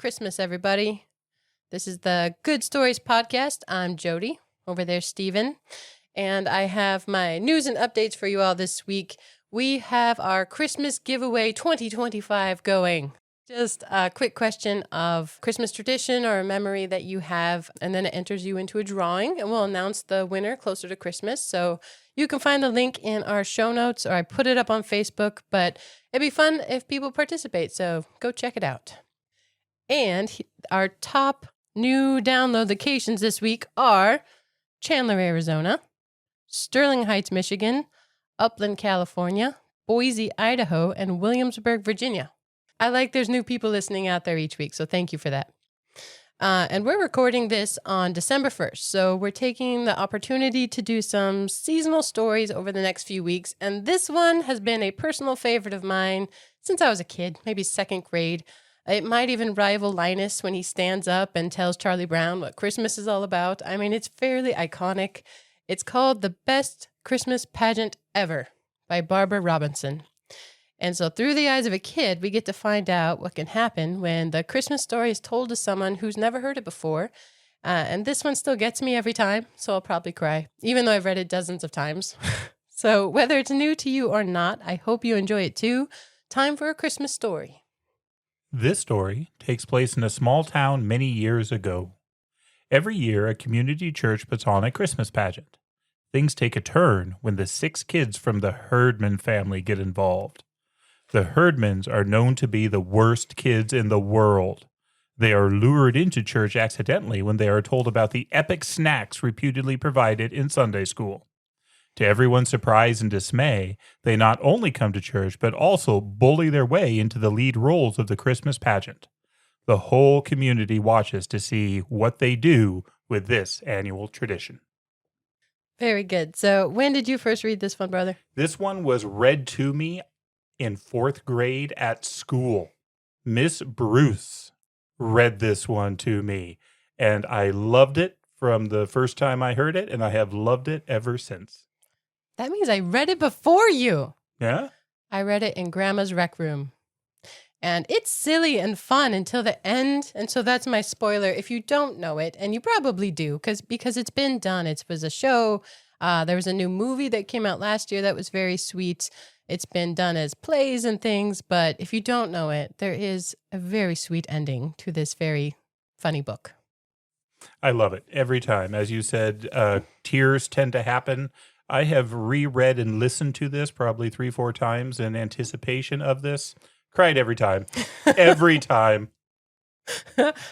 Christmas, everybody. This is the Good Stories podcast. I'm Jody. Over there, Steven. And I have my news and updates for you all this week. We have our Christmas giveaway 2025 going. Just a quick question of Christmas tradition or a memory that you have, and then it enters you into a drawing, and we'll announce the winner closer to Christmas. So you can find the link in our show notes, or I put it up on Facebook, but it'd be fun if people participate, so go check it out. And our top new download locations this week are Chandler, Arizona, Sterling Heights, Michigan, Upland, California, Boise, Idaho, and Williamsburg, Virginia. I like there's new people listening out there each week, so thank you for that. And we're recording this on December 1st, so we're taking the opportunity to do some seasonal stories over the next few weeks, and this one has been a personal favorite of mine since I was a kid, maybe second grade. It might even rival Linus when he stands up and tells Charlie Brown what Christmas is all about. I mean, it's fairly iconic. It's called The Best Christmas Pageant Ever by Barbara Robinson. And so through the eyes of a kid, we get to find out what can happen when the Christmas story is told to someone who's never heard it before. And this one still gets me every time, so I'll probably cry, even though I've read it dozens of times. So whether it's new to you or not, I hope you enjoy it too. Time for a Christmas story. This story takes place in a small town many years ago. Every year, a community church puts on a Christmas pageant. Things take a turn when the 6 kids from the Herdman family get involved. The Herdmans are known to be the worst kids in the world. They are lured into church accidentally when they are told about the epic snacks reputedly provided in Sunday school. To everyone's surprise and dismay, they not only come to church, but also bully their way into the lead roles of the Christmas pageant. The whole community watches to see what they do with this annual tradition. Very good. So when did you first read this one, brother? This one was read to me in 4th grade at school. Miss Bruce read this one to me, and I loved it from the first time I heard it, and I have loved it ever since. That means I read it before you. Yeah? I read it in Grandma's rec room. And it's silly and fun until the end. And so that's my spoiler. If you don't know it, and you probably do, because it's been done. It was a show. There was a new movie that came out last year that was very sweet. It's been done as plays and things. But if you don't know it, there is a very sweet ending to this very funny book. I love it every time. As you said, tears tend to happen. I have reread and listened to this probably 3-4 times in anticipation of this. Cried every time. Every time.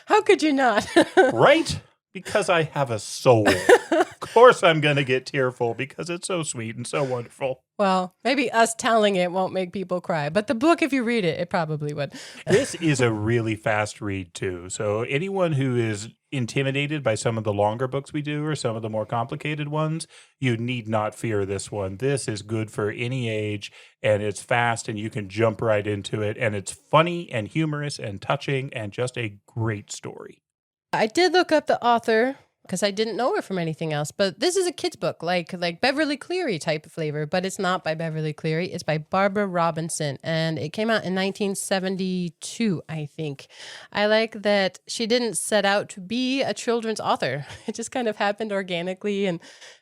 How could you not? Right? Because I have a soul. Of course I'm going to get tearful because it's so sweet and so wonderful. Well, maybe us telling it won't make people cry, but the book, if you read it, it probably would. This is a really fast read too. So anyone who is intimidated by some of the longer books we do or some of the more complicated ones, you need not fear this one. This is good for any age, and it's fast and you can jump right into it, and it's funny and humorous and touching and just a great story. I did look up the author because I didn't know her from anything else, but this is a kid's book, like Beverly Cleary type of flavor, but it's not by Beverly Cleary. It's by Barbara Robinson, and it came out in 1972, I think. I like that she didn't set out to be a children's author. It just kind of happened organically, and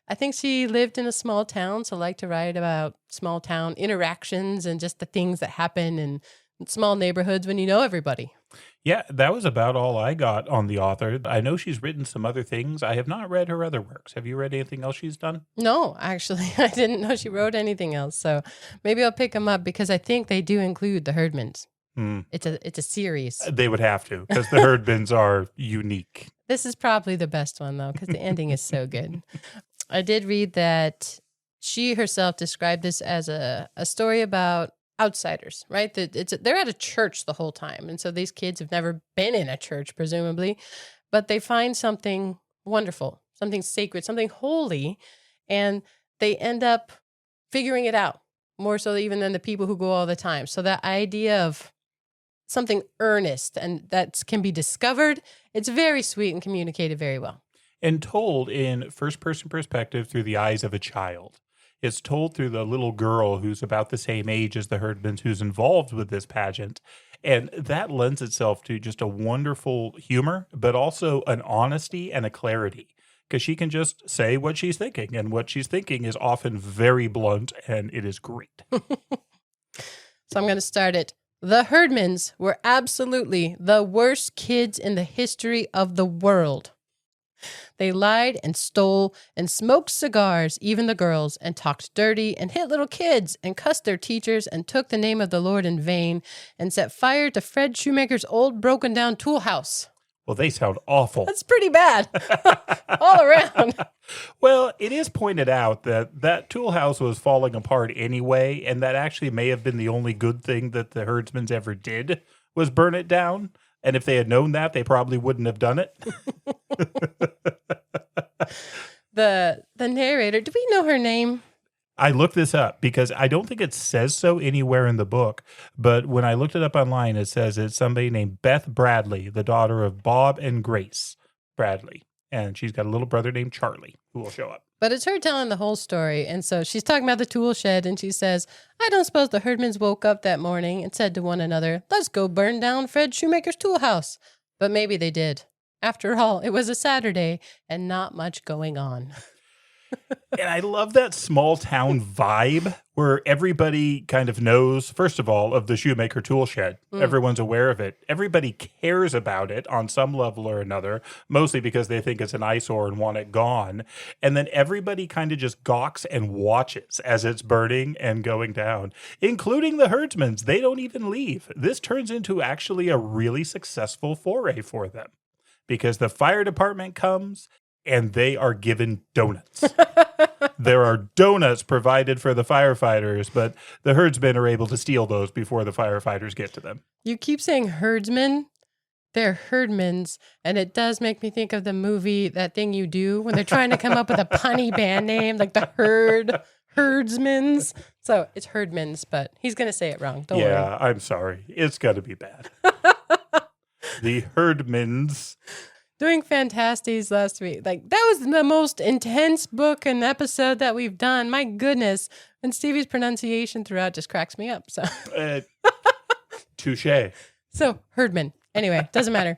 I think she lived in a small town, so liked to write about small town interactions and just the things that happen in small neighborhoods when you know everybody. Yeah, that was about all I got on the author. I know she's written some other things. I have not read her other works. Have you read anything else she's done? No, actually, I didn't know she wrote anything else. So maybe I'll pick them up because I think they do include the Herdmans. It's a series. They would have to because the Herdmans are unique. This is probably the best one, though, because the ending is so good. I did read that she herself described this as a story about outsiders, right? They're at a church the whole time. And so these kids have never been in a church, presumably, but they find something wonderful, something sacred, something holy, and they end up figuring it out more so even than the people who go all the time. So that idea of something earnest and that can be discovered, it's very sweet and communicated very well. And told in first-person perspective through the eyes of a child. It's told through the little girl who's about the same age as the Herdmans who's involved with this pageant. And that lends itself to just a wonderful humor, but also an honesty and a clarity. Because she can just say what she's thinking, and what she's thinking is often very blunt, and it is great. So I'm going to start it. The Herdmans were absolutely the worst kids in the history of the world. They lied and stole and smoked cigars, even the girls, and talked dirty and hit little kids and cussed their teachers and took the name of the Lord in vain and set fire to Fred Shoemaker's old broken down tool house. Well, they sound awful. That's pretty bad all around. Well, it is pointed out that that tool house was falling apart anyway, and that actually may have been the only good thing that the herdsmen ever did was burn it down. And if they had known that, they probably wouldn't have done it. The narrator, do we know her name? I looked this up because I don't think it says so anywhere in the book, but when I looked it up online, it says it's somebody named Beth Bradley, the daughter of Bob and Grace Bradley. And she's got a little brother named Charlie who will show up. But it's her telling the whole story. And so she's talking about the tool shed, and she says, I don't suppose the herdmans woke up that morning and said to one another, let's go burn down Fred Shoemaker's tool house. But maybe they did. After all, it was a Saturday and not much going on. And I love that small town vibe where everybody kind of knows, first of all, of the Shoemaker tool shed. Everyone's aware of it. Everybody cares about it on some level or another, mostly because they think it's an eyesore and want it gone. And then everybody kind of just gawks and watches as it's burning and going down, including the herdsmen. They don't even leave. This turns into actually a really successful foray for them because the fire department comes and they are given donuts. There are donuts provided for the firefighters, but the herdsmen are able to steal those before the firefighters get to them. You keep saying herdsmen. They're herdmans, and it does make me think of the movie That Thing You Do when they're trying to come up with a punny band name, like the herdsmans. So it's herdmans, but he's going to say it wrong. Don't worry. Yeah, I'm sorry. It's got to be bad. The herdmans. Doing Fantasties last week. Like, that was the most intense book and episode that we've done. My goodness. And Stevie's pronunciation throughout just cracks me up. So, Touche. So herdman. Anyway, doesn't matter.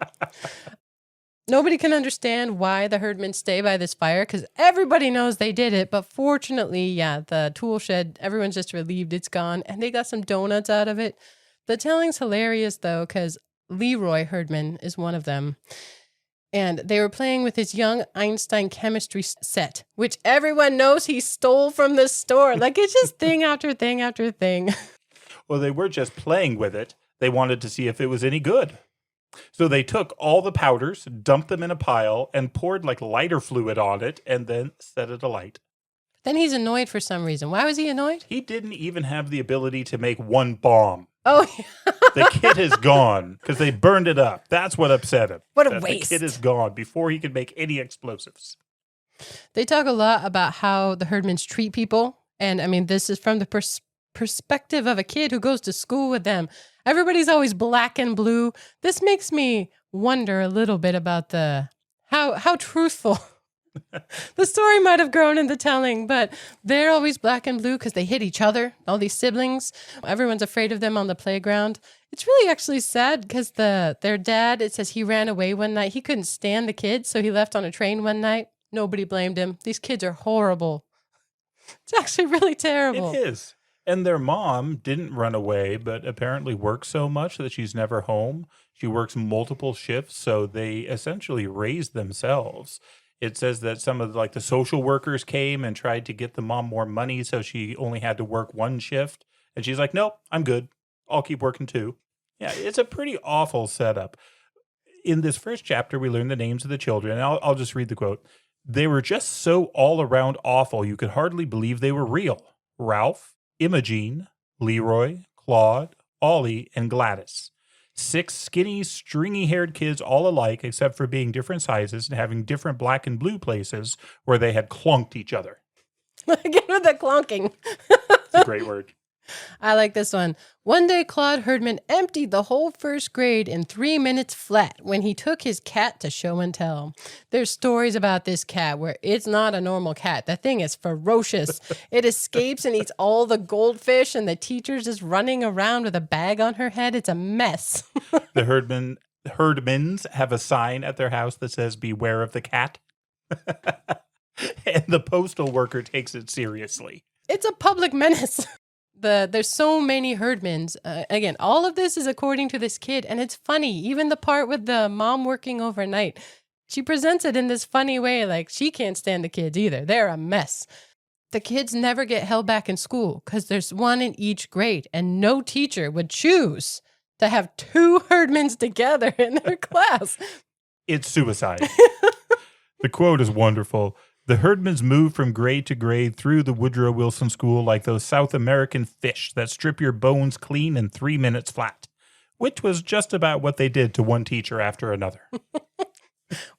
Nobody can understand why the herdmen stay by this fire because everybody knows they did it. But fortunately, yeah, the tool shed, everyone's just relieved it's gone. And they got some donuts out of it. The telling's hilarious, though, because Leroy Herdman is one of them. And they were playing with his young Einstein chemistry set, which everyone knows he stole from the store. Like, it's just thing after thing after thing. Well, they were just playing with it. They wanted to see if it was any good. So they took all the powders, dumped them in a pile, and poured like lighter fluid on it, and then set it alight. Then he's annoyed for some reason. Why was he annoyed? He didn't even have the ability to make one bomb. Oh, yeah. The kit is gone because they burned it up. That's what upset him. What a waste. The kit is gone before he could make any explosives. They talk a lot about how the herdmans treat people. And I mean, this is from the perspective of a kid who goes to school with them. Everybody's always black and blue. This makes me wonder a little bit about how truthful the story might have grown in the telling, but they're always black and blue because they hit each other, all these siblings. Everyone's afraid of them on the playground. It's really actually sad because their dad, it says he ran away one night. He couldn't stand the kids, so he left on a train one night. Nobody blamed him. These kids are horrible. It's actually really terrible. It is. And their mom didn't run away, but apparently works so much that she's never home. She works multiple shifts, so they essentially raised themselves. It says that some of the social workers came and tried to get the mom more money, so she only had to work one shift. And she's like, nope, I'm good. I'll keep working too. Yeah, it's a pretty awful setup. In this first chapter, we learn the names of the children. And I'll just read the quote. They were just so all around awful, you could hardly believe they were real. Ralph, Imogene, Leroy, Claude, Ollie, and Gladys. 6 skinny, stringy-haired kids all alike except for being different sizes and having different black and blue places where they had clunked each other. Get with the clunking. It's a great word. I like this one. One day, Claude Herdman emptied the whole first grade in 3 minutes flat when he took his cat to show and tell. There's stories about this cat where it's not a normal cat. The thing is ferocious. It escapes and eats all the goldfish, and the teacher's just running around with a bag on her head. It's a mess. The Herdmans have a sign at their house that says, "Beware of the cat." And the postal worker takes it seriously. It's a public menace. There's so many Herdmans. Again, all of this is according to this kid, and it's funny. Even the part with the mom working overnight, she presents it in this funny way, like she can't stand the kids either. They're a mess. The kids never get held back in school because there's one in each grade, and no teacher would choose to have two Herdmans together in their class. It's suicide. The quote is wonderful. The Herdmans move from grade to grade through the Woodrow Wilson School like those South American fish that strip your bones clean in 3 minutes flat, which was just about what they did to one teacher after another.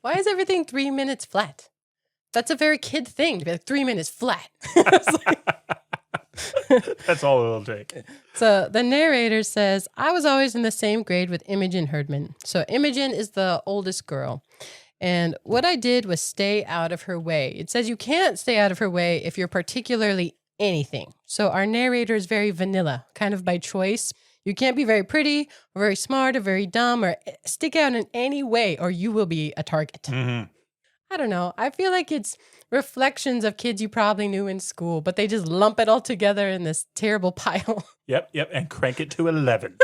Why is everything 3 minutes flat? That's a very kid thing to be like 3 minutes flat. That's all it'll take. So the narrator says, I was always in the same grade with Imogen Herdman. So Imogen is the oldest girl. And what I did was stay out of her way. It says you can't stay out of her way if you're particularly anything. So our narrator is very vanilla, kind of by choice. You can't be very pretty or very smart or very dumb or stick out in any way or you will be a target. Mm-hmm. I don't know. I feel like it's reflections of kids you probably knew in school, but they just lump it all together in this terrible pile. Yep. And crank it to 11.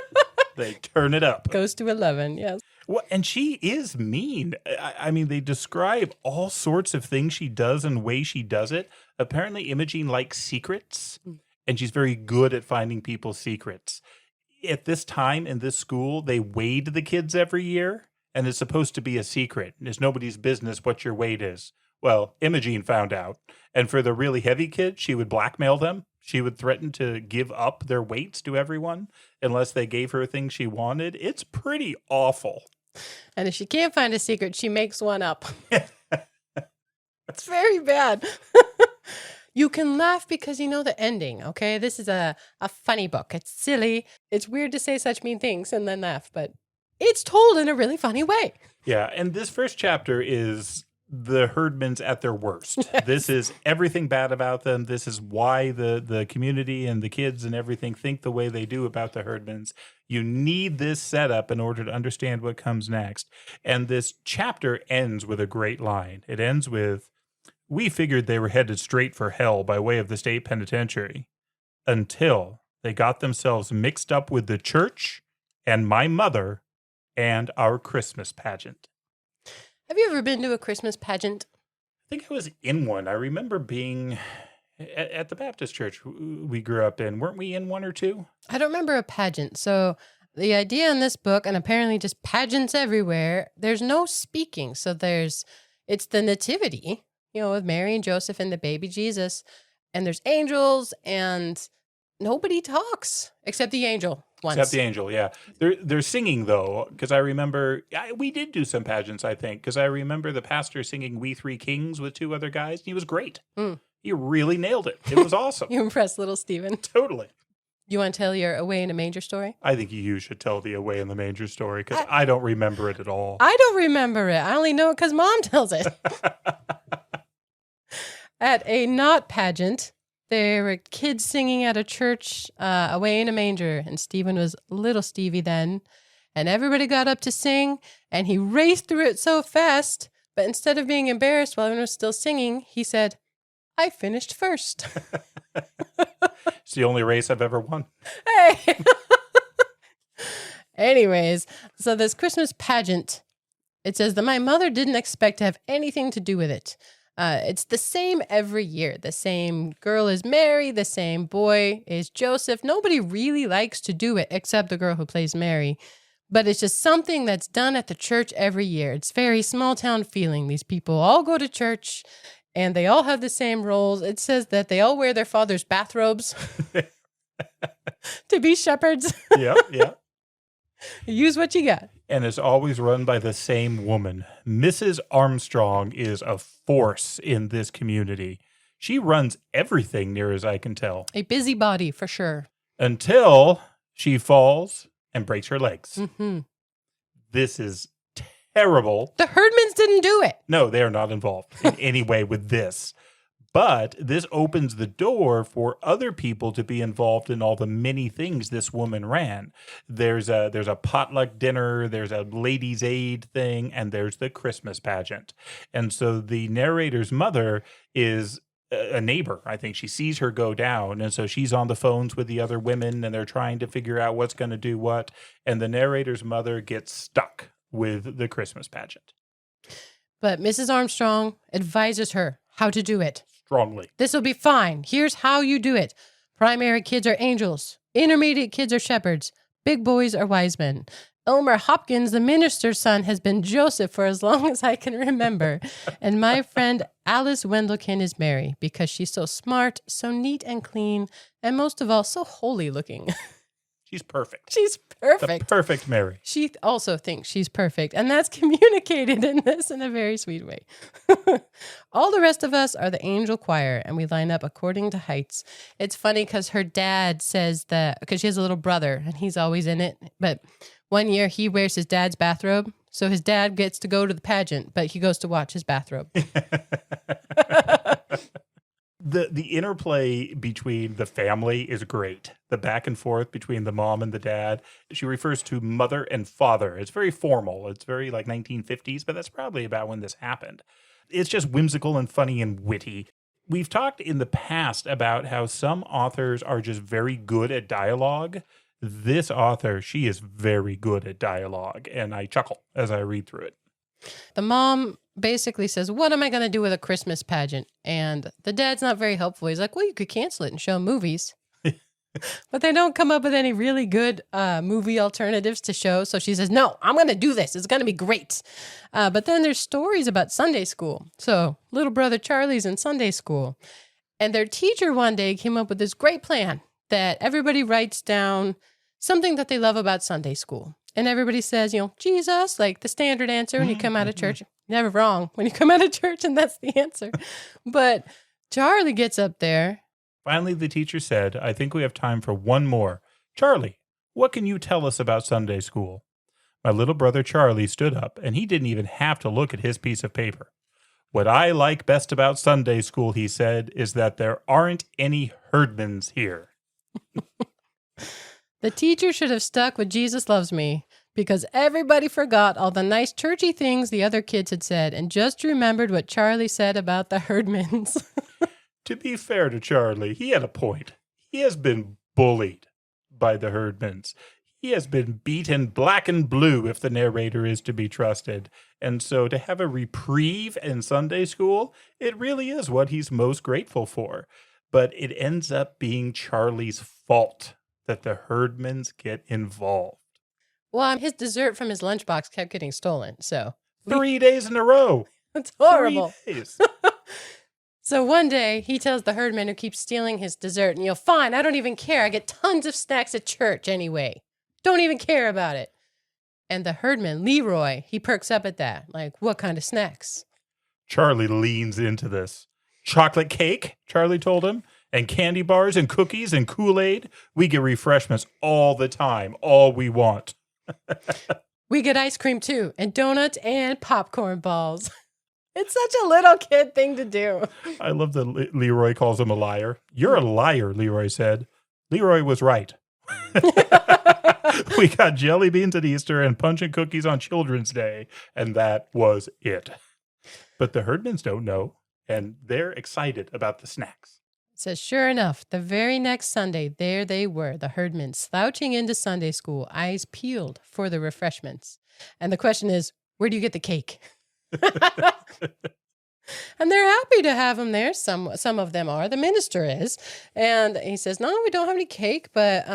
They turn it up. Goes to 11, yes. Well, and she is mean. I mean, they describe all sorts of things she does and way she does it. Apparently, Imogen likes secrets, and she's very good at finding people's secrets. At this time in this school, they weighed the kids every year, and it's supposed to be a secret. It's nobody's business what your weight is. Well, Imogen found out, and for the really heavy kids, she would blackmail them. She would threaten to give up their weights to everyone unless they gave her things she wanted. It's pretty awful. And if she can't find a secret, she makes one up. It's very bad. You can laugh because you know the ending, okay? This is a funny book. It's silly. It's weird to say such mean things and then laugh, but it's told in a really funny way. Yeah, and this first chapter is the Herdmans at their worst. Yes. This is everything bad about them. This is why the community and the kids and everything think the way they do about the Herdmans. You need this setup in order to understand what comes next. And this chapter ends with a great line. It ends with, "We figured they were headed straight for hell by way of the state penitentiary until they got themselves mixed up with the church and my mother and our Christmas pageant." Have you ever been to a Christmas pageant? I think I was in one. I remember being at the Baptist church we grew up in. Weren't we in one or two? I don't remember a pageant. So the idea in this book, and apparently just pageants everywhere, there's no speaking. So it's the nativity, with Mary and Joseph and the baby Jesus. And there's angels and nobody talks except the angel once. Except the angel, yeah. They're singing, though, because I remember, we did do some pageants, I think, because I remember the pastor singing We Three Kings with two other guys. He was great. He really nailed it. It was awesome. You impressed little Stephen. Totally. You want to tell your Away in a Manger story? I think you should tell the Away in the Manger story, because I don't remember it at all. I don't remember it. I only know it because Mom tells it. At a not pageant, there were kids singing at a church, Away in a Manger, and Stephen was little Stevie then, and everybody got up to sing, and he raced through it so fast, but instead of being embarrassed while everyone was still singing, he said, I finished first. It's the only race I've ever won. Hey! Anyways, so this Christmas pageant, it says that my mother didn't expect to have anything to do with it. It's the same every year. The same girl is Mary. The same boy is Joseph. Nobody really likes to do it except the girl who plays Mary. But it's just something that's done at the church every year. It's very small town feeling. These people all go to church and they all have the same roles. It says that they all wear their father's bathrobes to be shepherds. Yeah. Use what you got. And it's always run by the same woman. Mrs. Armstrong is a force in this community. She runs everything near as I can tell. A busybody for sure. until she falls and breaks her legs. Mm-hmm. This is terrible. The Herdmans didn't do it. No, they are not involved in any way with this. But this opens the door for other people to be involved in all the many things this woman ran. There's a potluck dinner, there's a ladies' aid thing, and there's the Christmas pageant. And so the narrator's mother is a neighbor. I think she sees her go down, and so she's on the phones with the other women, and they're trying to figure out what's going to do what. And the narrator's mother gets stuck with the Christmas pageant. But Mrs. Armstrong advises her how to do it. Strongly. This will be fine. Here's how you do it. Primary kids are angels. Intermediate kids are shepherds. Big boys are wise men. Elmer Hopkins, the minister's son, has been Joseph for as long as I can remember. And my friend Alice Wendelkin is Mary because she's so smart, so neat and clean, and most of all, so holy looking. She's perfect. She's perfect. The perfect Mary. She also thinks she's perfect, and that's communicated in this in a very sweet way. All the rest of us are the angel choir, and we line up according to heights. It's funny because her dad says that, because she has a little brother, and he's always in it, but one year he wears his dad's bathrobe, so his dad gets to go to the pageant, but he goes to watch his bathrobe. The interplay between the family is great. The back and forth between the mom and the dad. She refers to mother and father. It's very formal. It's very like 1950s, but that's probably about when this happened. It's just whimsical and funny and witty. We've talked in the past about how some authors are just very good at dialogue. This author, she is very good at dialogue, and I chuckle as I read through it. The mom basically says, what am I going to do with a Christmas pageant? And the dad's not very helpful. He's like, well, you could cancel it and show movies. But they don't come up with any really good movie alternatives to show. So she says, no, I'm going to do this. It's going to be great. But then there's stories about Sunday school. So little brother Charlie's in Sunday school. And their teacher one day came up with this great plan that everybody writes down something that they love about Sunday school. And everybody says, Jesus, like the standard answer when you come out of church. Never wrong when you come out of church, and that's the answer. But Charlie gets up there. Finally, the teacher said, I think we have time for one more. Charlie, what can you tell us about Sunday school? My little brother Charlie stood up, and he didn't even have to look at his piece of paper. What I like best about Sunday school, he said, is that there aren't any herdmans here. The teacher should have stuck with Jesus loves me, because everybody forgot all the nice churchy things the other kids had said and just remembered what Charlie said about the herdmans. To be fair to Charlie, he had a point. He has been bullied by the herdmans. He has been beaten black and blue, if the narrator is to be trusted. And so to have a reprieve in Sunday school, it really is what he's most grateful for. But it ends up being Charlie's fault that the herdmans get involved. Well, his dessert from his lunchbox kept getting stolen, so. 3 days in a row. It's horrible. 3 days. So one day, he tells the herdman who keeps stealing his dessert, and fine, I don't even care. I get tons of snacks at church anyway. Don't even care about it. And the herdman, Leroy, he perks up at that. Like, what kind of snacks? Charlie leans into this. Chocolate cake, Charlie told him, and candy bars and cookies and Kool-Aid. We get refreshments all the time, all we want. We get ice cream too, and donuts and popcorn balls. It's such a little kid thing to do. I love that Leroy calls him a liar. You're a liar, Leroy said. Leroy was right. We got jelly beans at Easter and punch and cookies on Children's Day, and that was it. But the herdmans don't know, and they're excited about the snacks. It says, sure enough, the very next Sunday, there they were, the herdmen slouching into Sunday school, eyes peeled for the refreshments. And the question is, where do you get the cake? And they're happy to have him there. Some of them are. The minister is. And he says, no, we don't have any cake, but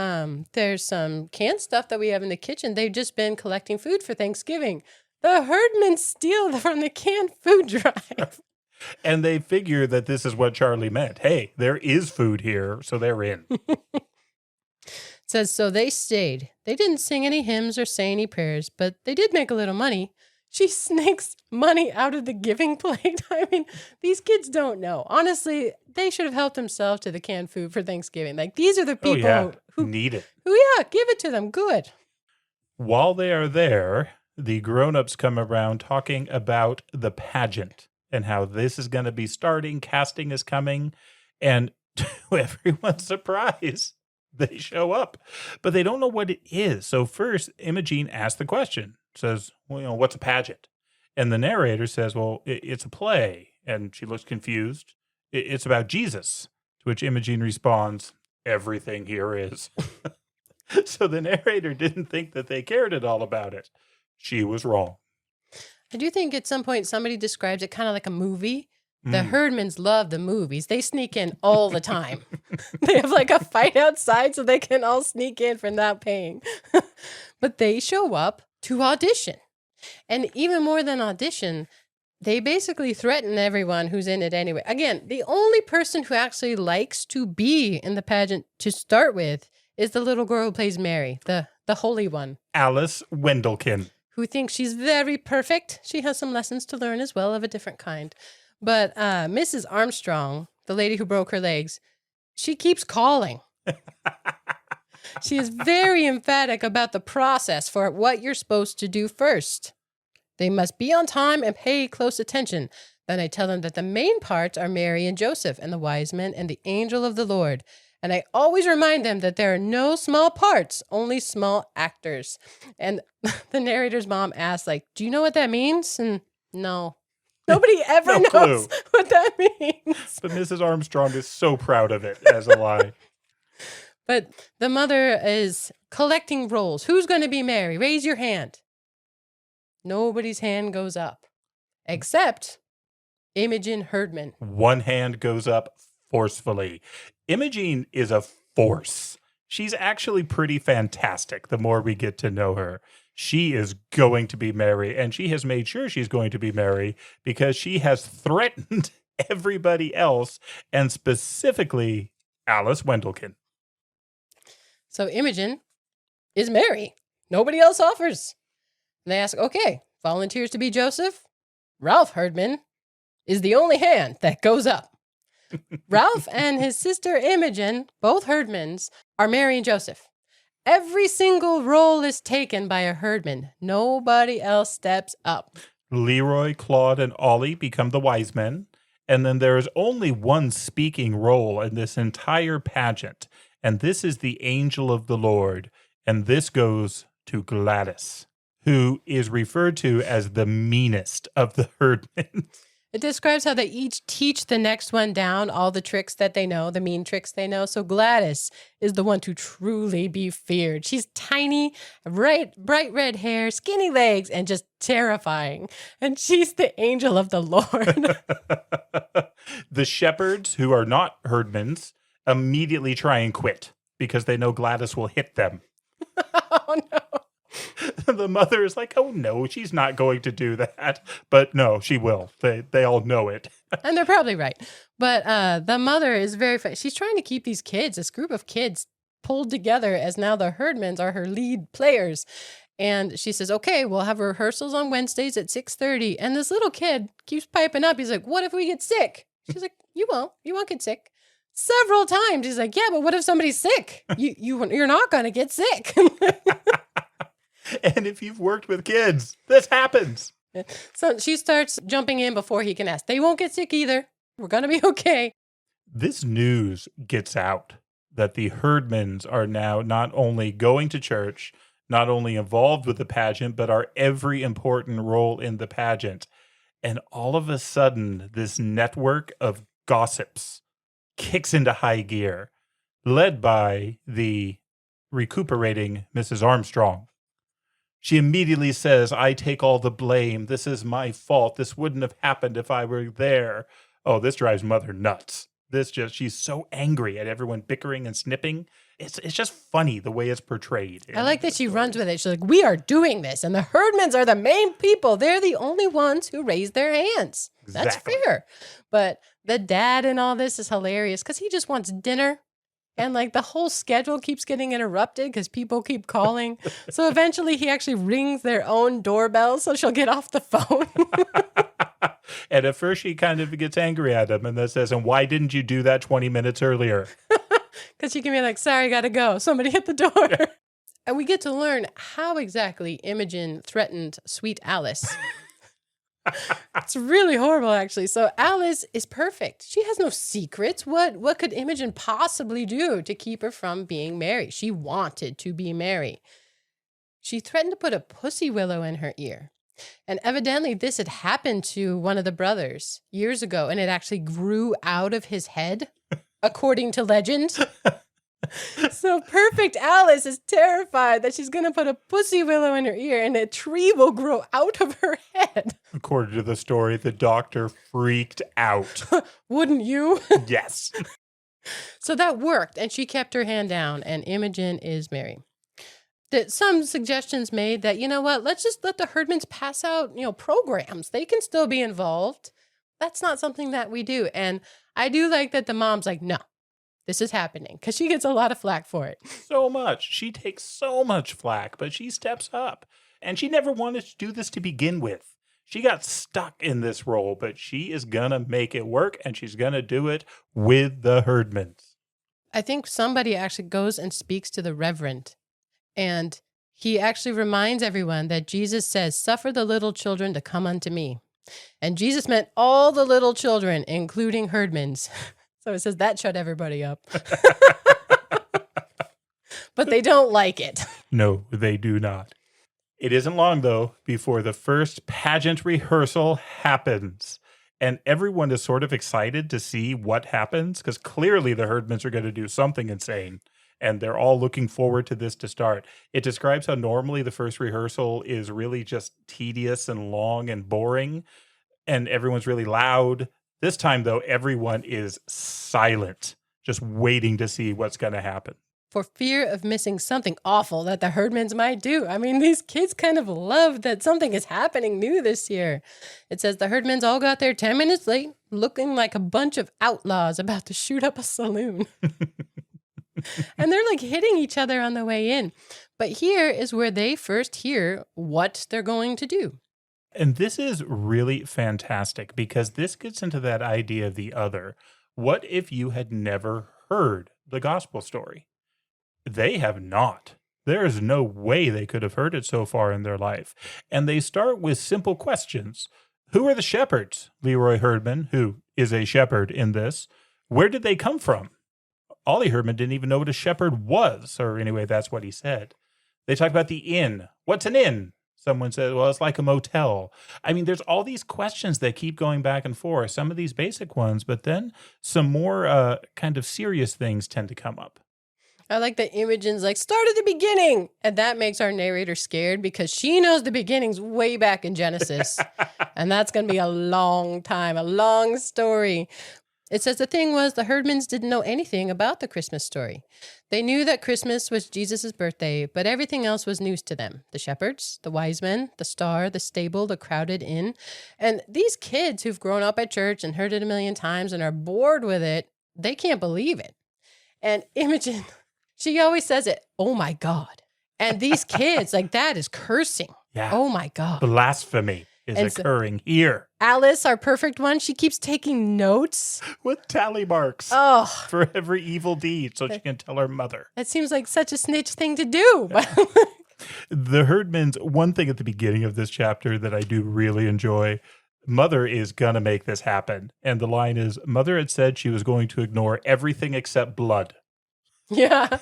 there's some canned stuff that we have in the kitchen. They've just been collecting food for Thanksgiving. The herdmen steal from the canned food drive. And they figure that this is what Charlie meant. Hey, there is food here, so they're in. It says, so they stayed. They didn't sing any hymns or say any prayers, but they did make a little money. She sneaks money out of the giving plate. I mean, these kids don't know. Honestly, they should have helped themselves to the canned food for Thanksgiving. Like, these are the people who need it. Give it to them. Good. While they are there, the grown-ups come around talking about the pageant and how this is going to be starting. Casting is coming. And to everyone's surprise, they show up. But they don't know what it is. So first, Imogene asks the question. Says, well, what's a pageant? And the narrator says, well, it's a play. And she looks confused. It's about Jesus. To which Imogene responds, everything here is. So the narrator didn't think that they cared at all about it. She was wrong. I do think at some point somebody describes it kind of like a movie. The Herdmans love the movies. They sneak in all the time. They have like a fight outside so they can all sneak in for not paying. But they show up to audition. And even more than audition, they basically threaten everyone who's in it anyway. Again, the only person who actually likes to be in the pageant to start with is the little girl who plays Mary, the holy one. Alice Wendelkin. Who thinks she's very perfect. She has some lessons to learn as well of a different kind. But Mrs. Armstrong, the lady who broke her legs, she keeps calling. She is very emphatic about the process for what you're supposed to do first. They must be on time and pay close attention. Then I tell them that the main parts are Mary and Joseph and the wise men and the angel of the Lord. And I always remind them that there are no small parts, only small actors. And the narrator's mom asks, like, do you know what that means? And no. Nobody ever knows what that means. But Mrs. Armstrong is so proud of it as a lie. But the mother is collecting rolls. Who's going to be Mary? Raise your hand. Nobody's hand goes up. Except Imogen Herdman. One hand goes up forcefully. Imogene is a force. She's actually pretty fantastic the more we get to know her. She is going to be Mary, and she has made sure she's going to be Mary because she has threatened everybody else, and specifically Alice Wendelkin. So Imogen is Mary. Nobody else offers. And they ask, okay, volunteers to be Joseph? Ralph Herdman is the only hand that goes up. Ralph and his sister Imogen, both Herdmans, are Mary and Joseph. Every single role is taken by a Herdman. Nobody else steps up. Leroy, Claude, and Ollie become the wise men. And then there is only one speaking role in this entire pageant. And this is the angel of the Lord. And this goes to Gladys, who is referred to as the meanest of the Herdmans. It describes how they each teach the next one down all the tricks that they know, the mean tricks they know. So Gladys is the one to truly be feared. She's tiny, bright red hair, skinny legs, and just terrifying. And she's the angel of the Lord. The shepherds, who are not herdmans, immediately try and quit because they know Gladys will hit them. Oh, no. The mother is like, oh, no, she's not going to do that. But no, she will. They all know it. And they're probably right. But the mother is very funny. She's trying to keep these kids, this group of kids, pulled together as now the Herdmans are her lead players. And she says, okay, we'll have rehearsals on Wednesdays at 6:30. And this little kid keeps piping up. He's like, what if we get sick? She's like, you won't. You won't get sick. Several times. He's like, yeah, but what if somebody's sick? You're not going to get sick. And if you've worked with kids, this happens. So she starts jumping in before he can ask. They won't get sick either. We're going to be okay. This news gets out that the Herdmans are now not only going to church, not only involved with the pageant, but are every important role in the pageant. And all of a sudden, this network of gossips kicks into high gear, led by the recuperating Mrs. Armstrong. She immediately says, I take all the blame. This is my fault. This wouldn't have happened if I were there. Oh, this drives Mother nuts. She's so angry at everyone bickering and snipping. It's just funny the way it's portrayed. I like that she runs with it. She's like, we are doing this. And the Herdmans are the main people. They're the only ones who raise their hands. That's Exactly. fair. But the dad in all this is hilarious because he just wants dinner And like the whole schedule keeps getting interrupted because people keep calling. So eventually he actually rings their own doorbell so she'll get off the phone. And at first she kind of gets angry at him and then says, and why didn't you do that 20 minutes earlier? Because she can be like, sorry, gotta go. Somebody hit the door. And we get to learn how exactly Imogen threatened sweet Alice. It's really horrible, actually. So Alice is perfect. She has no secrets. What could Imogen possibly do to keep her from being Mary? She wanted to be Mary. She threatened to put a pussy willow in her ear. And evidently this had happened to one of the brothers years ago, and it actually grew out of his head, according to legend. So perfect Alice is terrified that she's going to put a pussy willow in her ear and a tree will grow out of her head. According to the story, the doctor freaked out. Wouldn't you? Yes. So that worked, and she kept her hand down, and Imogen is Mary. Some suggestions made that, you know what, let's just let the Herdmans pass out, programs. They can still be involved. That's not something that we do. And I do like that the mom's like, no. This is happening, because she gets a lot of flack for it. So much. She takes so much flack, but she steps up. And she never wanted to do this to begin with. She got stuck in this role, but she is going to make it work, and she's going to do it with the Herdmans. I think somebody actually goes and speaks to the Reverend, and he actually reminds everyone that Jesus says, suffer the little children to come unto me. And Jesus meant all the little children, including Herdmans. So it says that shut everybody up. But they don't like it. No, they do not. It isn't long, though, before the first pageant rehearsal happens. And everyone is sort of excited to see what happens, because clearly the Herdmans are going to do something insane. And they're all looking forward to this to start. It describes how normally the first rehearsal is really just tedious and long and boring. And everyone's really loud. This time, though, everyone is silent, just waiting to see what's going to happen. For fear of missing something awful that the Herdmans might do. I mean, these kids kind of love that something is happening new this year. It says the Herdmans all got there 10 minutes late, looking like a bunch of outlaws about to shoot up a saloon. And they're like hitting each other on the way in. But here is where they first hear what they're going to do. And this is really fantastic because this gets into that idea of the other. What if you had never heard the gospel story? They have not. There is no way they could have heard it so far in their life. And they start with simple questions. Who are the shepherds? Leroy Herdman, who is a shepherd in this, where did they come from? Ollie Herdman didn't even know what a shepherd was, or anyway, that's what he said. They talk about the inn. What's an inn? Someone said, well, it's like a motel. I mean, there's all these questions that keep going back and forth, some of these basic ones, but then some more kind of serious things tend to come up. I like that Imogen's like, start at the beginning. And that makes our narrator scared because she knows the beginning's way back in Genesis. And that's going to be a long time, a long story. It says the thing was the Herdmans didn't know anything about the Christmas story. They knew that Christmas was Jesus' birthday, but everything else was news to them. The shepherds, the wise men, the star, the stable, the crowded inn. And these kids who've grown up at church and heard it a million times and are bored with it, they can't believe it. And Imogen, she always says it, oh my God. And these kids, like that is cursing. Yeah. Oh my God. Blasphemy is occurring here. Alice, our perfect one, she keeps taking notes. With tally marks for every evil deed so she can tell her mother. That seems like such a snitch thing to do. The Herdmans, one thing at the beginning of this chapter that I do really enjoy, Mother is going to make this happen. And the line is, Mother had said she was going to ignore everything except blood. Yeah.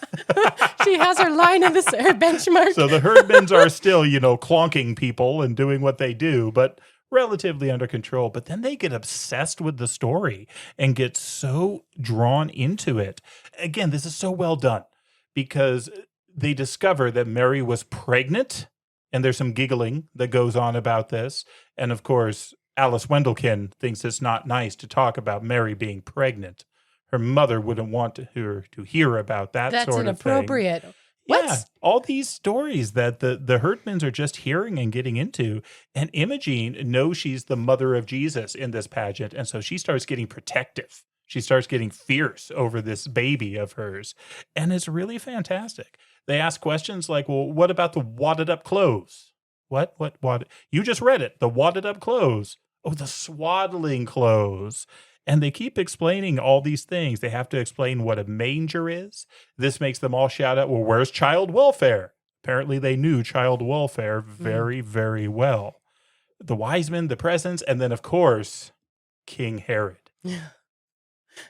She has her line in her benchmark. So the Herdmans are still, clonking people and doing what they do, but relatively under control. But then they get obsessed with the story and get so drawn into it. Again, this is so well done because they discover that Mary was pregnant, and there's some giggling that goes on about this. And of course, Alice Wendelkin thinks it's not nice to talk about Mary being pregnant. Her mother wouldn't want her to hear about that sort of thing. That's inappropriate. Yeah, all these stories that the Herdmans are just hearing and getting into. And Imogen knows she's the mother of Jesus in this pageant, and so she starts getting protective. She starts getting fierce over this baby of hers. And it's really fantastic. They ask questions like, well, what about the wadded up clothes? What? You just read it. The wadded up clothes. Oh, the swaddling clothes. And they keep explaining all these things. They have to explain what a manger is. This makes them all shout out, well, where's child welfare? Apparently they knew child welfare very, very well. The wise men, the presents, and then, of course, King Herod.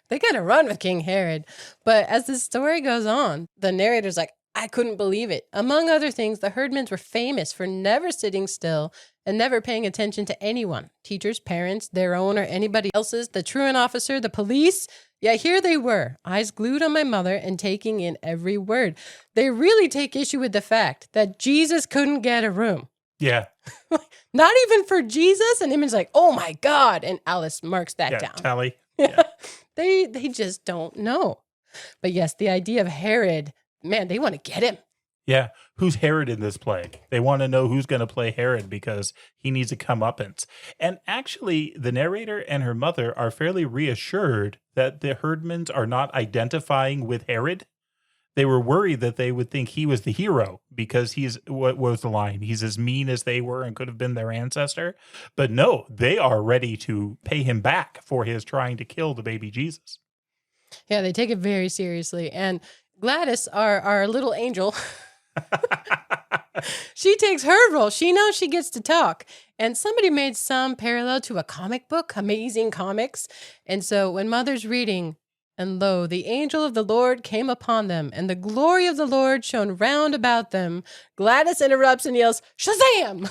They kind of run with King Herod. But as the story goes on, the narrator's like, I couldn't believe it. Among other things, the herdmen were famous for never sitting still and never paying attention to anyone. Teachers, parents, their own or anybody else's, the truant officer, the police. Yeah, here they were, eyes glued on my mother and taking in every word. They really take issue with the fact that Jesus couldn't get a room. Yeah. Not even for Jesus. And Imogen's like, oh my God. And Alice marks that down. Tally. Yeah. They just don't know. But yes, the idea of Herod, man, they want to get him. Yeah. Who's Herod in this play? They want to know who's going to play Herod because he needs a comeuppance. And actually, the narrator and her mother are fairly reassured that the herdmans are not identifying with Herod. They were worried that they would think he was the hero because what was the line? He's as mean as they were and could have been their ancestor. But no, they are ready to pay him back for his trying to kill the baby Jesus. Yeah, they take it very seriously. And Gladys, our little angel, she takes her role. She knows she gets to talk. And somebody made some parallel to a comic book, Amazing Comics. And so when Mother's reading, and lo, the angel of the Lord came upon them, and the glory of the Lord shone round about them, Gladys interrupts and yells, Shazam!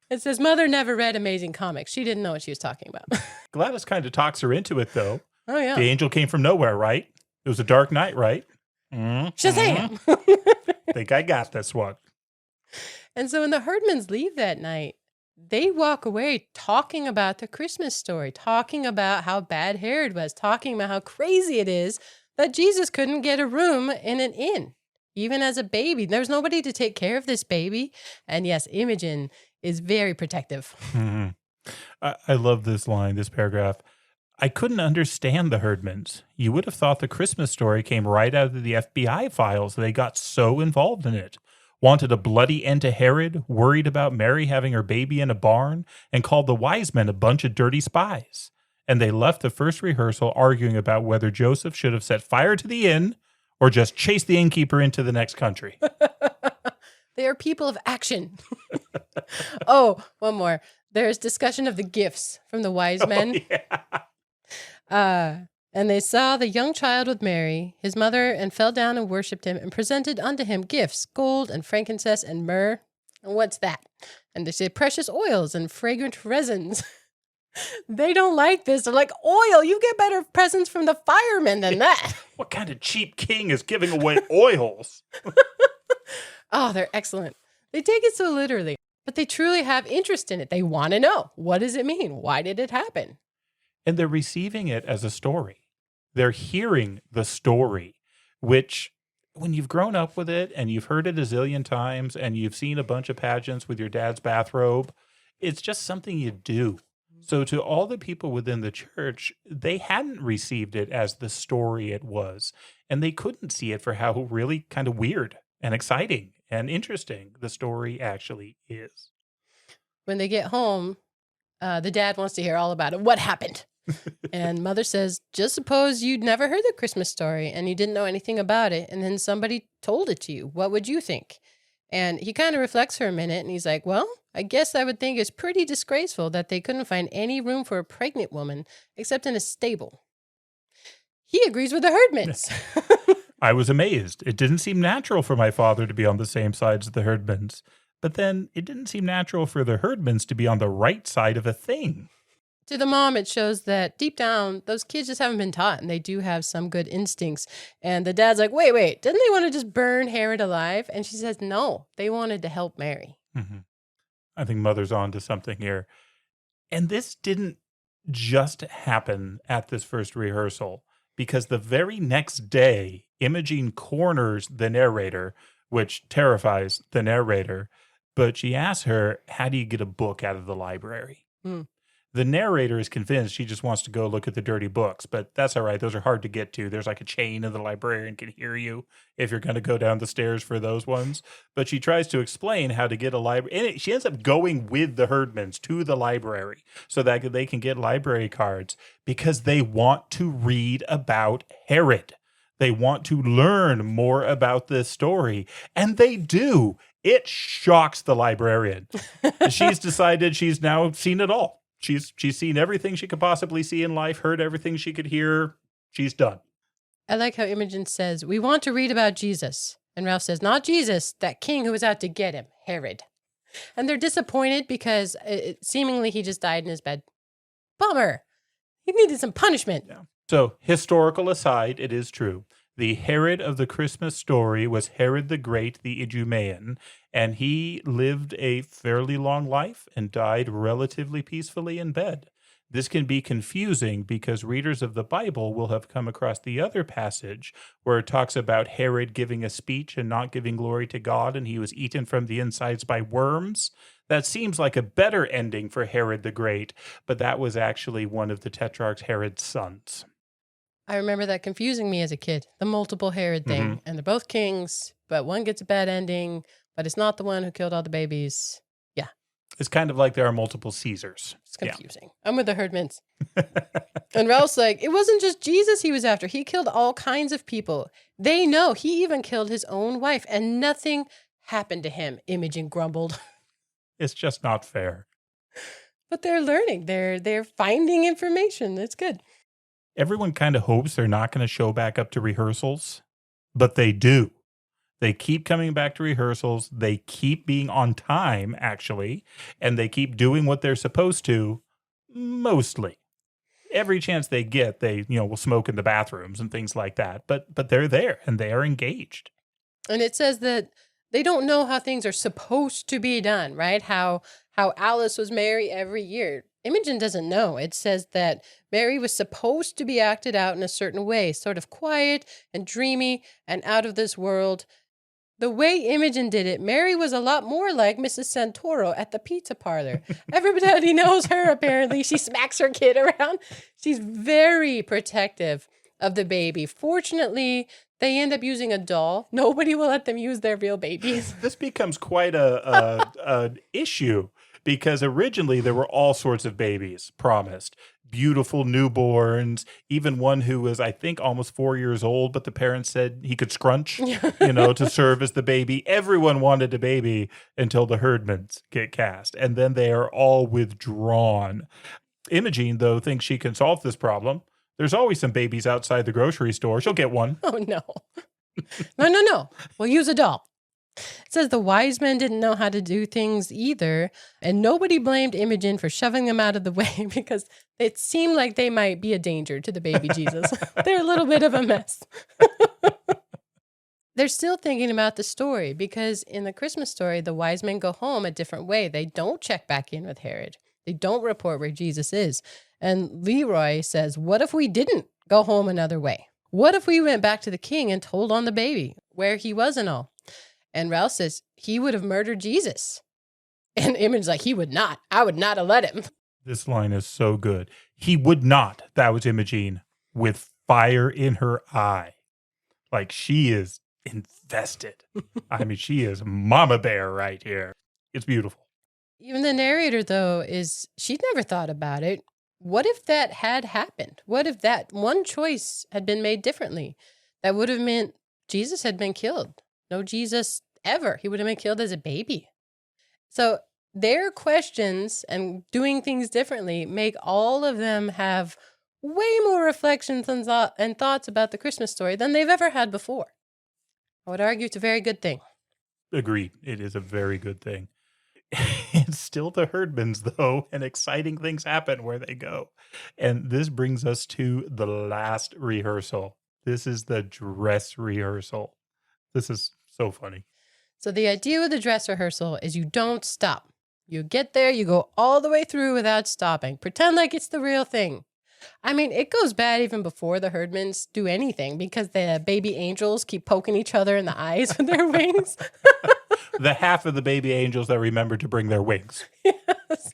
It says Mother never read Amazing Comics. She didn't know what she was talking about. Gladys kind of talks her into it, though. Oh, yeah. The angel came from nowhere, right? It was a dark night, right? Shazam! Think I got this one. And so when the herdmans leave that night, they walk away talking about the Christmas story, talking about how bad Herod was, talking about how crazy it is that Jesus couldn't get a room in an inn, even as a baby. There's nobody to take care of this baby. And yes, Imogen is very protective. Mm-hmm. I love this line, this paragraph. I couldn't understand the herdmans. You would have thought the Christmas story came right out of the FBI files. They got so involved in it. Wanted a bloody end to Herod, worried about Mary having her baby in a barn, and called the wise men a bunch of dirty spies. And they left the first rehearsal arguing about whether Joseph should have set fire to the inn or just chased the innkeeper into the next country. They are people of action. Oh, one more. There's discussion of the gifts from the wise men. Oh, yeah. And they saw the young child with Mary, his mother, and fell down and worshipped him, and presented unto him gifts, gold and frankincense and myrrh. And what's that? And they say precious oils and fragrant resins. They don't like this. They're like, oil, you get better presents from the firemen than that. What kind of cheap king is giving away oils? Oh, they're excellent. They take it so literally, but they truly have interest in it. They want to know, what does it mean? Why did it happen? And they're receiving it as a story. They're hearing the story, which when you've grown up with it and you've heard it a zillion times and you've seen a bunch of pageants with your dad's bathrobe, it's just something you do. So to all the people within the church, they hadn't received it as the story it was. And they couldn't see it for how really kind of weird and exciting and interesting the story actually is. When they get home, the dad wants to hear all about it. What happened? And Mother says, just suppose you'd never heard the Christmas story and you didn't know anything about it, and then somebody told it to you. What would you think? And he kind of reflects for a minute, and he's like, well, I guess I would think it's pretty disgraceful that they couldn't find any room for a pregnant woman except in a stable. He agrees with the herdmans. I was amazed. It didn't seem natural for my father to be on the same side as the herdmans. But then it didn't seem natural for the herdmans to be on the right side of a thing. To the mom, it shows that deep down, those kids just haven't been taught, and they do have some good instincts. And the dad's like, wait, didn't they want to just burn Herod alive? And she says, no, they wanted to help Mary. Mm-hmm. I think Mother's on to something here. And this didn't just happen at this first rehearsal, because the very next day, Imogen corners the narrator, which terrifies the narrator. But she asks her, how do you get a book out of the library? The narrator is convinced she just wants to go look at the dirty books, but that's all right. Those are hard to get to. There's like a chain and the librarian can hear you if you're going to go down the stairs for those ones. But she tries to explain how to get a library. And she ends up going with the Herdmans to the library so that they can get library cards because they want to read about Herod. They want to learn more about this story. And they do. It shocks the librarian. She's decided she's now seen it all. She's seen everything she could possibly see in life, heard everything she could hear. She's done. I like how Imogen says, we want to read about Jesus. And Ralph says, not Jesus, that king who was out to get him, Herod. And they're disappointed because seemingly he just died in his bed. Bummer. He needed some punishment. Yeah. So, historical aside, it is true. The Herod of the Christmas story was Herod the Great, the Idumean, and he lived a fairly long life and died relatively peacefully in bed. This can be confusing because readers of the Bible will have come across the other passage where it talks about Herod giving a speech and not giving glory to God, and he was eaten from the insides by worms. That seems like a better ending for Herod the Great, but that was actually one of the Tetrarch Herod's sons. I remember that confusing me as a kid, the multiple Herod thing. And they're both kings, but one gets a bad ending, but it's not the one who killed all the babies. Yeah. It's kind of like there are multiple Caesars. It's confusing. Yeah. I'm with the Herdmans. And Ralph's like, it wasn't just Jesus he was after. He killed all kinds of people. They know he even killed his own wife, and nothing happened to him, Imogen grumbled. It's just not fair. But they're learning. They're finding information. It's good. Everyone kind of hopes they're not going to show back up to rehearsals, but they do. They keep coming back to rehearsals. They keep being on time, actually, and they keep doing what they're supposed to, mostly. Every chance they get, they will smoke in the bathrooms and things like that. But they're there and they are engaged. And it says that they don't know how things are supposed to be done, right? How Alice was Mary every year. Imogen doesn't know. It says that Mary was supposed to be acted out in a certain way, sort of quiet and dreamy and out of this world. The way Imogen did it, Mary was a lot more like Mrs. Santoro at the pizza parlor. Everybody knows her, apparently. She smacks her kid around. She's very protective of the baby. Fortunately, they end up using a doll. Nobody will let them use their real babies. This becomes quite an issue. Because originally there were all sorts of babies promised. Beautiful newborns, even one who was, I think, almost 4 years old, but the parents said he could scrunch, to serve as the baby. Everyone wanted a baby until the Herdmans get cast. And then they are all withdrawn. Imogen, though, thinks she can solve this problem. There's always some babies outside the grocery store. She'll get one. Oh, no. No. We'll use a doll. It says the wise men didn't know how to do things either, and nobody blamed Imogen for shoving them out of the way because it seemed like they might be a danger to the baby Jesus. They're a little bit of a mess. They're still thinking about the story because in the Christmas story, the wise men go home a different way. They don't check back in with Herod. They don't report where Jesus is. And Leroy says, what if we didn't go home another way? What if we went back to the king and told on the baby where he was and all? And Ralph says he would have murdered Jesus. And Imogen's like, he would not. I would not have let him. This line is so good. He would not. That was Imogen with fire in her eye. Like she is invested. I mean, she is mama bear right here. It's beautiful. Even the narrator, though, she'd never thought about it. What if that had happened? What if that one choice had been made differently? That would have meant Jesus had been killed. No Jesus ever. He would have been killed as a baby. So their questions and doing things differently make all of them have way more reflections and thoughts about the Christmas story than they've ever had before. I would argue it's a very good thing. Agreed. It is a very good thing. It's still the Herdmans, though, and exciting things happen where they go. And this brings us to the last rehearsal. This is the dress rehearsal. This is so funny. So the idea with the dress rehearsal is you don't stop. You get there, you go all the way through without stopping. Pretend like it's the real thing. I mean, it goes bad even before the Herdmans do anything because the baby angels keep poking each other in the eyes with their wings. The half of the baby angels that remember to bring their wings. Yes.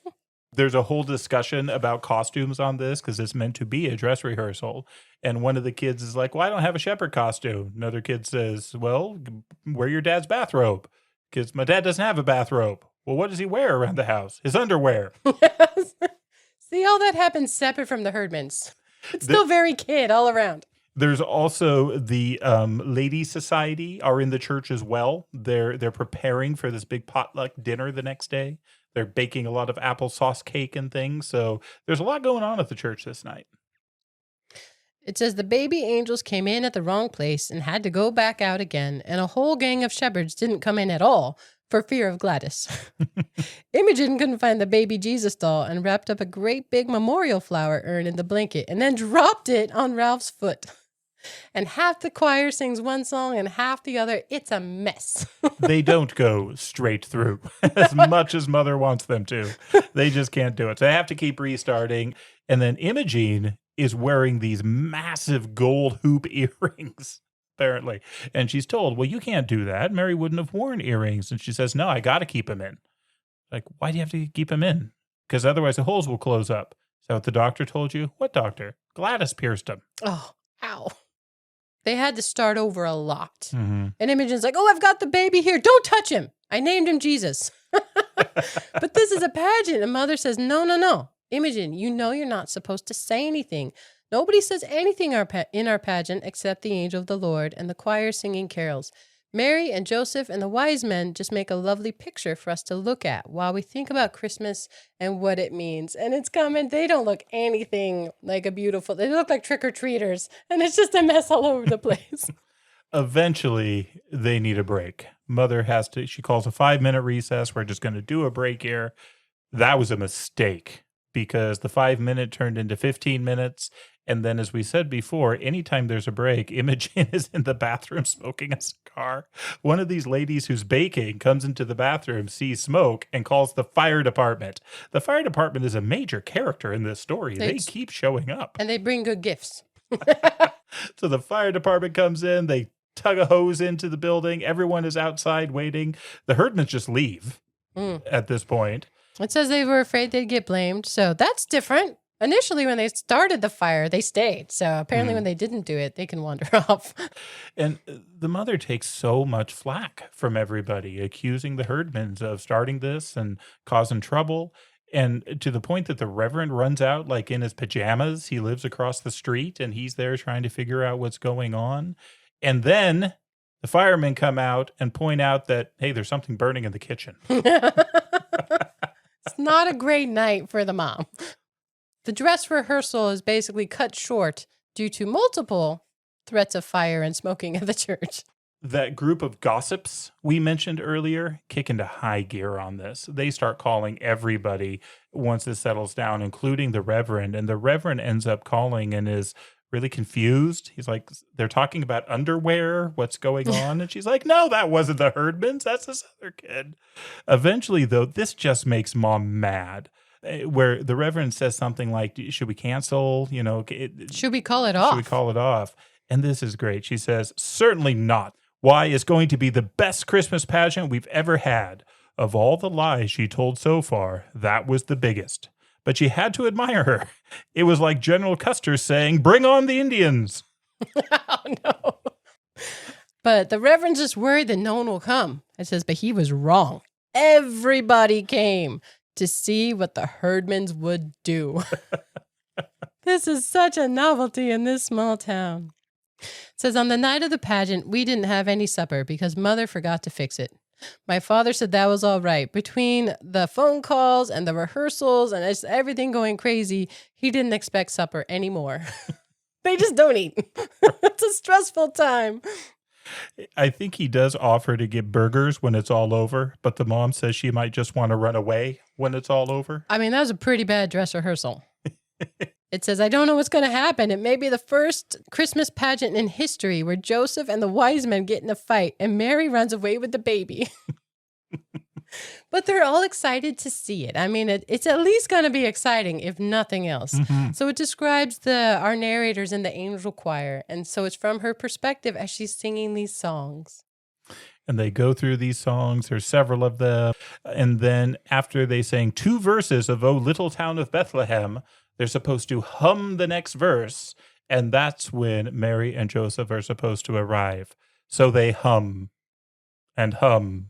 There's a whole discussion about costumes on this because it's meant to be a dress rehearsal. And one of the kids is like, well, I don't have a shepherd costume. Another kid says, well, wear your dad's bathrobe because my dad doesn't have a bathrobe. Well, what does he wear around the house? His underwear. See, all that happens separate from the Herdmans. It's still very kid all around. There's also the Ladies Society are in the church as well. They're preparing for this big potluck dinner the next day. They're baking a lot of applesauce cake and things. So there's a lot going on at the church this night. It says the baby angels came in at the wrong place and had to go back out again, and a whole gang of shepherds didn't come in at all for fear of Gladys. Imogen couldn't find the baby Jesus doll and wrapped up a great big memorial flower urn in the blanket and then dropped it on Ralph's foot. And half the choir sings one song and half the other. It's a mess. They don't go straight through as much as Mother wants them to. They just can't do it. So they have to keep restarting. And then Imogen is wearing these massive gold hoop earrings, apparently. And she's told, well, you can't do that. Mary wouldn't have worn earrings. And she says, no, I got to keep them in. Like, why do you have to keep them in? Because otherwise the holes will close up. Is that what the doctor told you? What doctor? Gladys pierced them. Oh, ow. They had to start over a lot. Mm-hmm. And Imogen's like, oh, I've got the baby here. Don't touch him. I named him Jesus. But this is a pageant. And Mother says, no. Imogen, you know you're not supposed to say anything. Nobody says anything in our pageant except the angel of the Lord and the choir singing carols. Mary and Joseph and the wise men just make a lovely picture for us to look at while we think about Christmas and what it means. And it's coming. They don't look anything like they look like trick-or-treaters. And it's just a mess all over the place. Eventually, they need a break. Mother she calls a 5-minute recess. We're just going to do a break here. That was a mistake because the 5-minute turned into 15 minutes. And then, as we said before, anytime there's a break, Imogen is in the bathroom smoking a cigar. One of these ladies who's baking comes into the bathroom, sees smoke, and calls the fire department. The fire department is a major character in this story. They keep showing up. And they bring good gifts. So the fire department comes in. They tug a hose into the building. Everyone is outside waiting. The Herdmans just leave at this point. It says they were afraid they'd get blamed. So that's different. Initially, when they started the fire, they stayed. So apparently when they didn't do it, they can wander off. And the mother takes so much flack from everybody, accusing the Herdmans of starting this and causing trouble. And to the point that the Reverend runs out like in his pajamas. He lives across the street and he's there trying to figure out what's going on. And then the firemen come out and point out that, hey, there's something burning in the kitchen. It's not a great night for the mom. The dress rehearsal is basically cut short due to multiple threats of fire and smoking at the church. That group of gossips we mentioned earlier kick into high gear on this. They start calling everybody once this settles down, including the Reverend. And the Reverend ends up calling and is really confused. He's like, they're talking about underwear. What's going on? And she's like, no, that wasn't the Herdmans. That's this other kid. Eventually, though, this just makes Mom mad. Where the Reverend says something like, should we cancel? Should we call it off? Should we call it off? And this is great. She says, certainly not. Why, it's going to be the best Christmas pageant we've ever had. Of all the lies she told so far, that was the biggest. But you had to admire her. It was like General Custer saying, bring on the Indians. Oh, no. But the Reverend's just worried that no one will come. It says, but he was wrong. Everybody came to see what the Herdmans would do. This is such a novelty in this small town. It says, on the night of the pageant, we didn't have any supper because Mother forgot to fix it. My father said that was all right. Between the phone calls and the rehearsals and just everything going crazy, he didn't expect supper anymore. They just don't eat. It's a stressful time. I think he does offer to get burgers when it's all over, but the mom says she might just want to run away when it's all over. I mean, that was a pretty bad dress rehearsal. It says, I don't know what's going to happen. It may be the first Christmas pageant in history where Joseph and the wise men get in a fight and Mary runs away with the baby. But they're all excited to see it. I mean, it's at least going to be exciting, if nothing else. Mm-hmm. So it describes our narrators in the angel choir. And so it's from her perspective as she's singing these songs. And they go through these songs. There's several of them. And then after they sang 2 verses of O Little Town of Bethlehem, they're supposed to hum the next verse. And that's when Mary and Joseph are supposed to arrive. So they hum and hum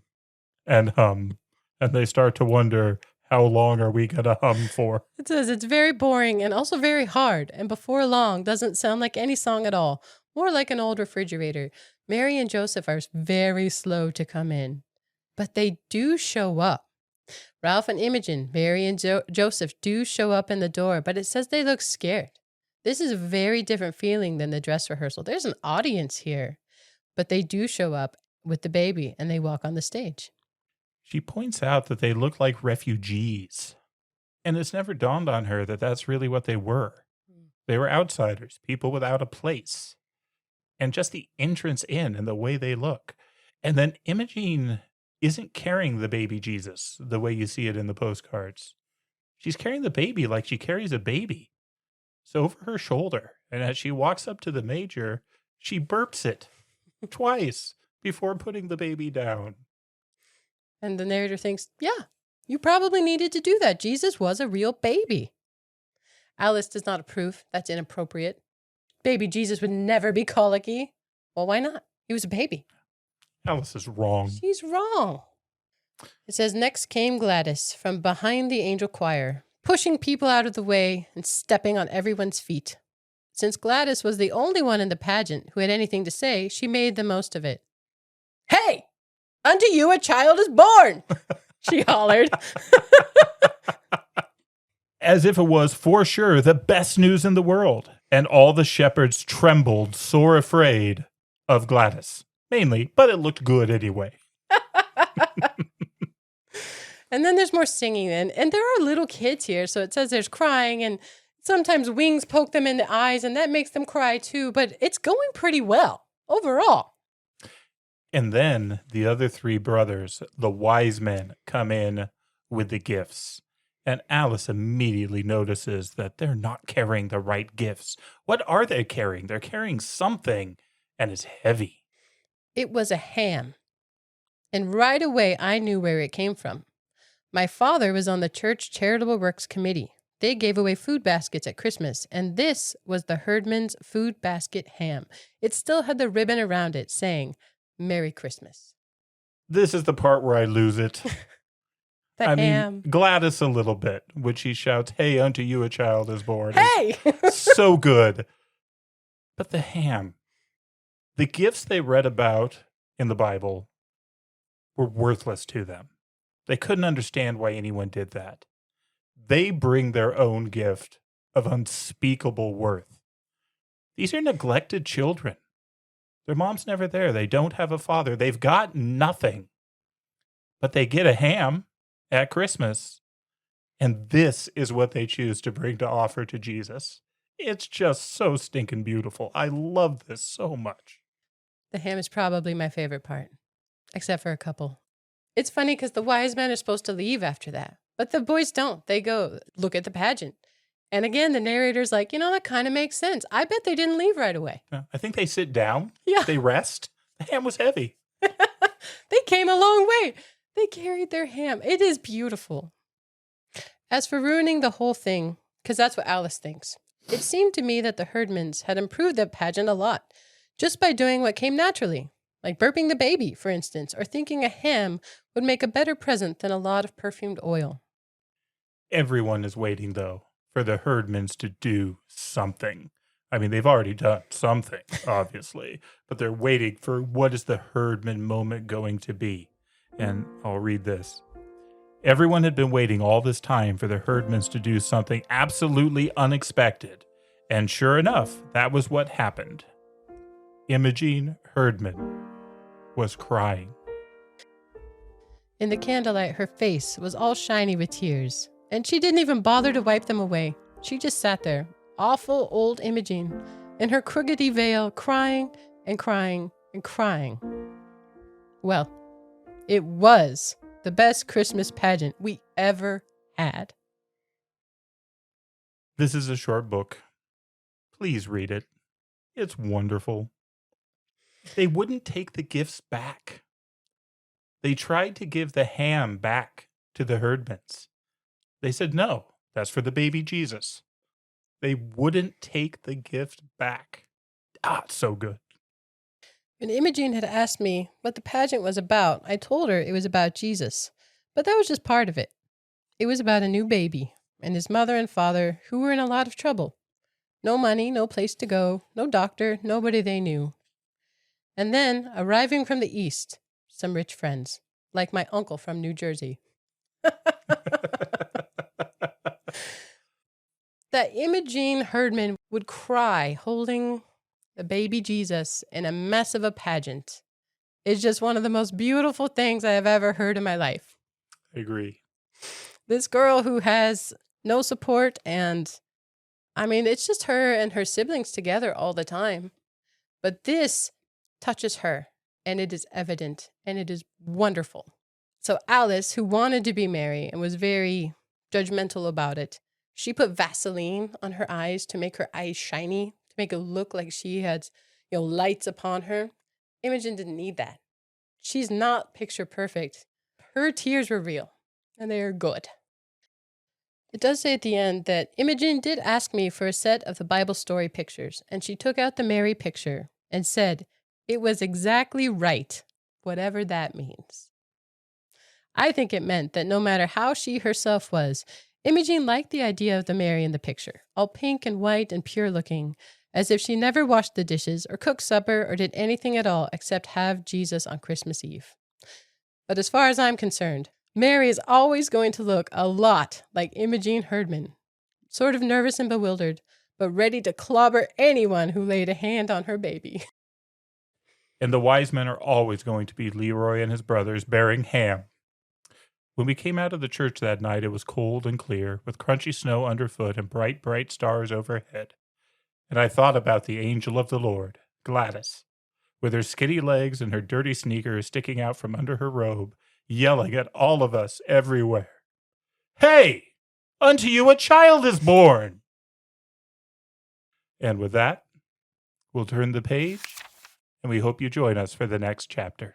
and hum. And they start to wonder, how long are we going to hum for? It says it's very boring and also very hard. And before long, doesn't sound like any song at all. More like an old refrigerator. Mary and Joseph are very slow to come in. But they do show up. Ralph and Imogen, Mary and Joseph do show up in the door, but it says they look scared. This is a very different feeling than the dress rehearsal. There's an audience here, but they do show up with the baby and they walk on the stage. She points out that they look like refugees. And it's never dawned on her that that's really what they were. They were outsiders, people without a place. And just the entrance in and the way they look. And then Imogen isn't carrying the baby Jesus the way you see it in the postcards. She's carrying the baby like she carries a baby. It's over her shoulder. And as she walks up to the major, she burps it twice before putting the baby down. And the narrator thinks, yeah, you probably needed to do that. Jesus was a real baby. Alice does not approve. That's inappropriate. Baby Jesus would never be colicky. Well, why not? He was a baby. Alice is wrong. She's wrong. It says, next came Gladys from behind the angel choir, pushing people out of the way and stepping on everyone's feet. Since Gladys was the only one in the pageant who had anything to say, she made the most of it. Hey, unto you a child is born, she hollered. As if it was, for sure, the best news in the world. And all the shepherds trembled, sore afraid of Gladys. Mainly, but it looked good anyway. And then there's more singing, and there are little kids here, so it says there's crying, and sometimes wings poke them in the eyes, and that makes them cry too, but it's going pretty well overall. And then the other 3 brothers, the wise men, come in with the gifts. And Alice immediately notices that they're not carrying the right gifts. What are they carrying? They're carrying something, and it's heavy. It was a ham. And right away, I knew where it came from. My father was on the church charitable works committee. They gave away food baskets at Christmas, and this was the Herdman's food basket ham. It still had the ribbon around it saying, Merry Christmas. This is the part where I lose it. The ham. mean, Gladys a little bit, which she shouts, hey, unto you a child is born. Hey! So good. But the ham, the gifts they read about in the Bible were worthless to them. They couldn't understand why anyone did that. They bring their own gift of unspeakable worth. These are neglected children. Their mom's never there. They don't have a father. They've got nothing. But they get a ham at Christmas. And this is what they choose to bring to offer to Jesus. It's just so stinking beautiful. I love this so much. The ham is probably my favorite part, except for a couple. It's funny because the wise men are supposed to leave after that, but the boys don't. They go look at the pageant. And again, the narrator's like, that kind of makes sense. I bet they didn't leave right away. I think they sit down. Yeah. They rest. The ham was heavy. They came a long way. They carried their ham. It is beautiful. As for ruining the whole thing, because that's what Alice thinks, it seemed to me that the Herdmans had improved the pageant a lot, just by doing what came naturally, like burping the baby, for instance, or thinking a ham would make a better present than a lot of perfumed oil. Everyone is waiting, though, for the Herdmans to do something. I mean, they've already done something, obviously, but they're waiting for what is the Herdman moment going to be. And I'll read this. Everyone had been waiting all this time for the Herdmans to do something absolutely unexpected. And sure enough, that was what happened. Imogen Herdman was crying. In the candlelight, her face was all shiny with tears, and she didn't even bother to wipe them away. She just sat there, awful old Imogen, in her crookedy veil, crying and crying and crying. Well, it was the best Christmas pageant we ever had. This is a short book. Please read it. It's wonderful. They wouldn't take the gifts back. They tried to give the ham back to the herdmans. They said, no, that's for the baby Jesus. They wouldn't take the gift back. It's so good. When Imogene had asked me what the pageant was about, I told her it was about Jesus. But that was just part of it. It was about a new baby and his mother and father who were in a lot of trouble. No money, no place to go, no doctor, nobody they knew. And then, arriving from the east, some rich friends, like my uncle from New Jersey. That Imogene Herdman would cry holding the baby Jesus in a mess of a pageant is just one of the most beautiful things I have ever heard in my life. I agree. This girl who has no support, and I mean, it's just her and her siblings together all the time. But this touches her, and it is evident, and it is wonderful. So Alice, who wanted to be Mary and was very judgmental about it, she put Vaseline on her eyes to make her eyes shiny, to make it look like she had, lights upon her. Imogen didn't need that. She's not picture perfect. Her tears were real, and they are good. It does say at the end that Imogen did ask me for a set of the Bible story pictures, and she took out the Mary picture and said it was exactly right, whatever that means. I think it meant that no matter how she herself was, Imogen liked the idea of the Mary in the picture, all pink and white and pure looking, as if she never washed the dishes or cooked supper or did anything at all except have Jesus on Christmas Eve. But as far as I'm concerned, Mary is always going to look a lot like Imogene Herdman, sort of nervous and bewildered, but ready to clobber anyone who laid a hand on her baby. And the wise men are always going to be Leroy and his brothers bearing ham. When we came out of the church that night, it was cold and clear, with crunchy snow underfoot and bright, bright stars overhead. And I thought about the angel of the Lord, Gladys, with her skinny legs and her dirty sneakers sticking out from under her robe, yelling at all of us everywhere. Hey, unto you a child is born! And with that, we'll turn the page, and we hope you join us for the next chapter.